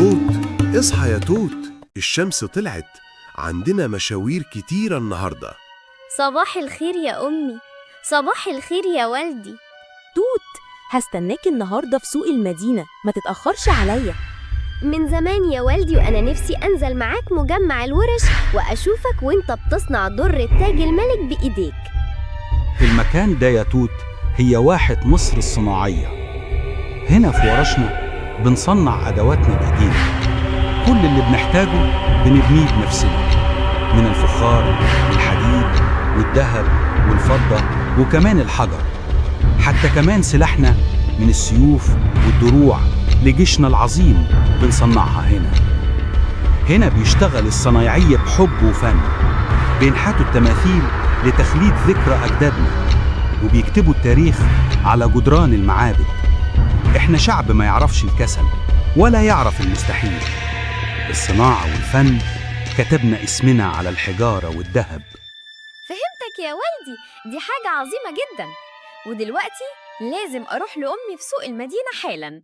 توت، اصحى يا توت، الشمس طلعت، عندنا مشاوير كتيرة النهاردة. صباح الخير يا أمي. صباح الخير يا والدي. توت، هستناك النهاردة في سوق المدينة، ما تتأخرش عليا. من زمان يا والدي وأنا نفسي أنزل معاك مجمع الورش وأشوفك وإنت بتصنع در تاج الملك بإيديك. المكان ده يا توت هي واحة مصر الصناعية. هنا في ورشنا بنصنع أدواتنا بإيدينا. كل اللي بنحتاجه بنبنيه بنفسنا، من الفخار والحديد والذهب والفضة وكمان الحجر. حتى كمان سلاحنا من السيوف والدروع لجيشنا العظيم بنصنعها هنا. هنا بيشتغل الصنايعية بحب وفن، بينحتوا التماثيل لتخليد ذكرى أجدادنا، وبيكتبوا التاريخ على جدران المعابد. إحنا شعب ما يعرفش الكسل ولا يعرف المستحيل. الصناعة والفن كتبنا اسمنا على الحجارة والذهب. فهمتك يا والدي، دي حاجة عظيمة جدا. ودلوقتي لازم أروح لأمي في سوق المدينة حالا.